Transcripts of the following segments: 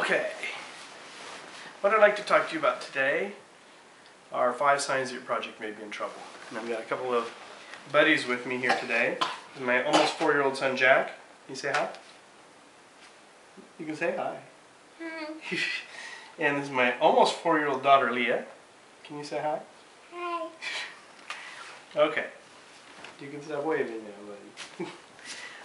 Okay, what I'd like to talk to you about today are 5 signs that your project may be in trouble. And I've got a couple of buddies with me here today. This is my almost 4-year-old son Jack. Can you say hi? You can say hi. Hi. And this is my almost 4-year-old daughter Leah. Can you say hi? Hi. Okay. You can stop waving now,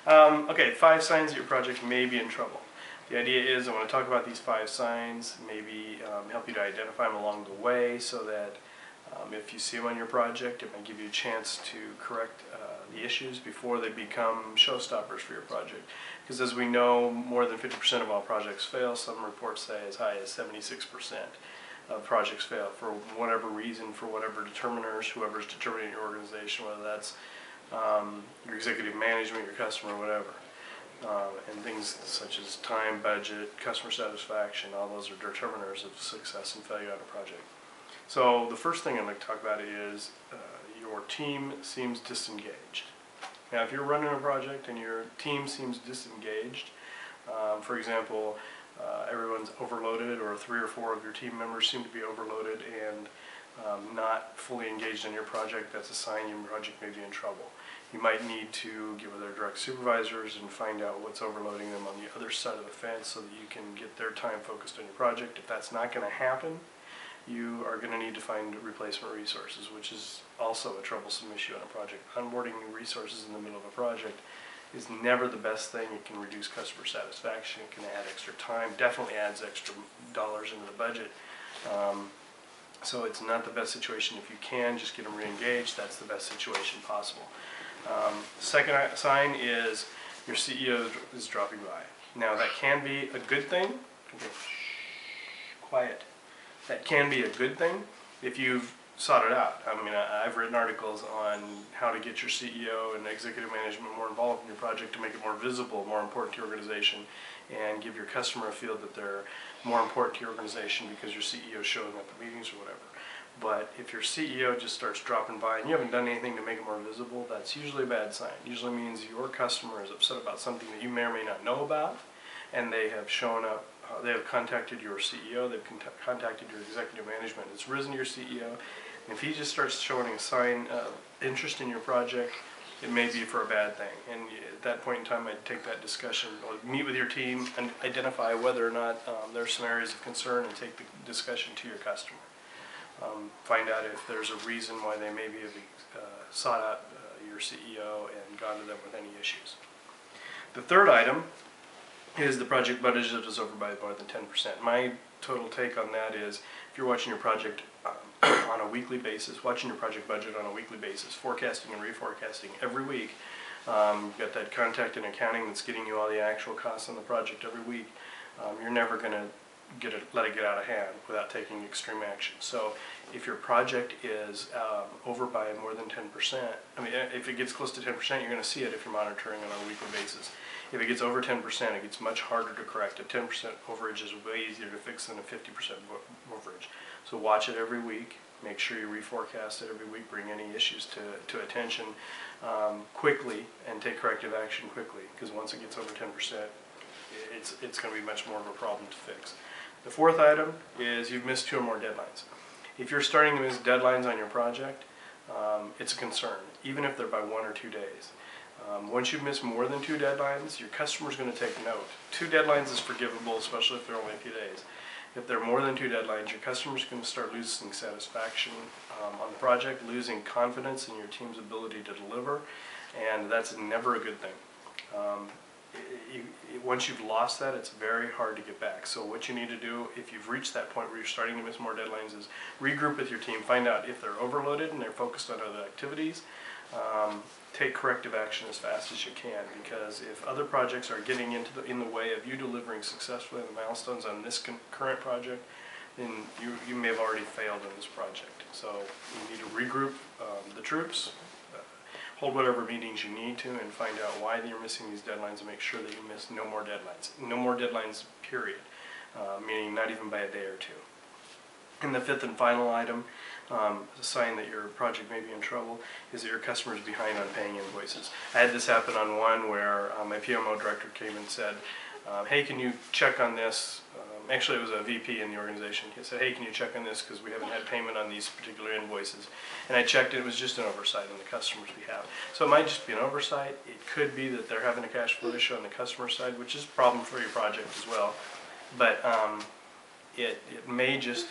buddy. Okay, 5 signs that your project may be in trouble. The idea is I want to talk about these 5 signs, maybe help you to identify them along the way so that if you see them on your project, it might give you a chance to correct the issues before they become showstoppers for your project. Because as we know, more than 50% of all projects fail. Some reports say as high as 76% of projects fail for whatever reason, for whatever determiners, whoever's determining your organization, whether that's your executive management, your customer, whatever. And things such as time, budget, customer satisfaction, all those are determiners of success and failure on a project. So the first thing I'd like to talk about is your team seems disengaged. Now if you're running a project and your team seems disengaged, for example, everyone's overloaded, or 3 or 4 of your team members seem to be overloaded and not fully engaged in your project, that's a sign your project may be in trouble. You might need to get with their direct supervisors and find out what's overloading them on the other side of the fence so that you can get their time focused on your project. If that's not going to happen, you are going to need to find replacement resources, which is also a troublesome issue on a project. Onboarding new resources in the middle of a project is never the best thing. It can reduce customer satisfaction, it can add extra time, definitely adds extra dollars into the budget. So it's not the best situation. If you can, just get them re-engaged. That's the best situation possible. Second sign is your CEO is dropping by. Now that can be a good thing. Okay. Quiet. That can be a good thing if you've sought it out. I mean, I've written articles on how to get your CEO and executive management more involved in your project to make it more visible, more important to your organization, and give your customer a feel that they're more important to your organization because your CEO is showing up at meetings or whatever. But if your CEO just starts dropping by and you haven't done anything to make it more visible, that's usually a bad sign. It usually means your customer is upset about something that you may or may not know about, and they have shown up, they have contacted your CEO, they've contacted your executive management, it's risen to your CEO, and if he just starts showing a sign of interest in your project, it may be for a bad thing. And at that point in time, I'd take that discussion, meet with your team, and identify whether or not there are some areas of concern, and take the discussion to your customer. Find out if there's a reason why they maybe have sought out your CEO and gone to them with any issues. The third item is the project budget is over by more than 10%. My total take on that is if you're watching your project on a weekly basis, watching your project budget on a weekly basis, forecasting and reforecasting every week, you've got that contact and accounting that's getting you all the actual costs on the project every week, you're never going to let it get out of hand without taking extreme action. So if your project is over by more than 10%, I mean, if it gets close to 10%, you're going to see it if you're monitoring it on a weekly basis. If it gets over 10%, it gets much harder to correct. A 10% overage is way easier to fix than a 50% overage. So watch it every week. Make sure you reforecast it every week. Bring any issues to attention quickly, and take corrective action quickly, because once it gets over 10%, it's going to be much more of a problem to fix. The fourth item is you've missed 2 or more deadlines. If you're starting to miss deadlines on your project, it's a concern, even if they're by 1 or 2 days. Once you've missed more than 2 deadlines, your customer's going to take note. 2 deadlines is forgivable, especially if they're only a few days. If they're more than 2 deadlines, your customer's going to start losing satisfaction on the project, losing confidence in your team's ability to deliver, and that's never a good thing. Once you've lost that, it's very hard to get back. So what you need to do, if you've reached that point where you're starting to miss more deadlines, is regroup with your team, find out if they're overloaded and they're focused on other activities. Take corrective action as fast as you can, because if other projects are getting in the way of you delivering successfully the milestones on this current project, then you may have already failed in this project. So you need to regroup the troops, hold whatever meetings you need to, and find out why you're missing these deadlines, and make sure that you miss no more deadlines. No more deadlines, period, meaning not even by a day or 2. And the 5th and final item, a sign that your project may be in trouble, is that your customer is behind on paying invoices. I had this happen on one where my PMO director came and said, Hey, can you check on this? Actually, it was a VP in the organization. He said, hey, can you check on this because we haven't had payment on these particular invoices. And I checked, it was just an oversight on the customer's behalf. So it might just be an oversight. It could be that they're having a cash flow issue on the customer side, which is a problem for your project as well. But it may just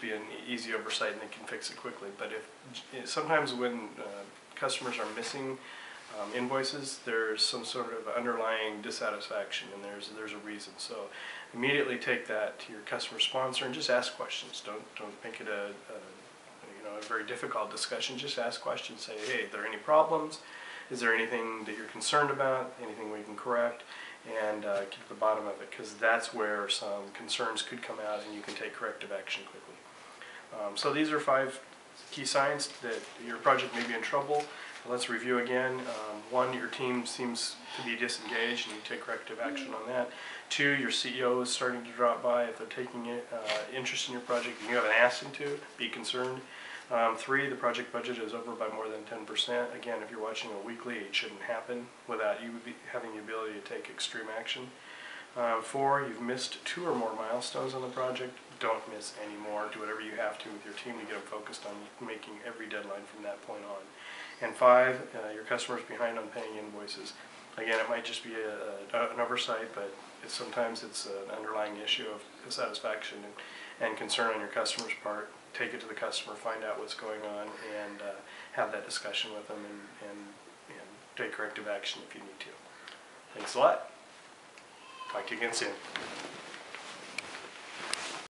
be an easy oversight and they can fix it quickly. But if sometimes when customers are missing invoices, there's some sort of underlying dissatisfaction, and there's a reason. So immediately take that to your customer sponsor and just ask questions. Don't make it a very difficult discussion. Just ask questions. Say, hey, are there any problems? Is there anything that you're concerned about? Anything we can correct? And get to the bottom of it, because that's where some concerns could come out, and you can take corrective action quickly. So these are 5 key signs that your project may be in trouble. Let's review again. 1, your team seems to be disengaged and you take corrective action on that. 2, your CEO is starting to drop by. If they're taking interest in your project and you haven't asked them to, be concerned. 3, the project budget is over by more than 10%. Again, if you're watching a weekly, it shouldn't happen without you having the ability to take extreme action. 4, you've missed 2 or more milestones on the project. Don't miss any more. Do whatever you have to with your team to get them focused on making every deadline from that point on. And 5, your customer's behind on paying invoices. Again, it might just be an oversight, but sometimes it's an underlying issue of dissatisfaction and concern on your customer's part. Take it to the customer, find out what's going on, and have that discussion with them and take corrective action if you need to. Thanks a lot. Talk to you again soon.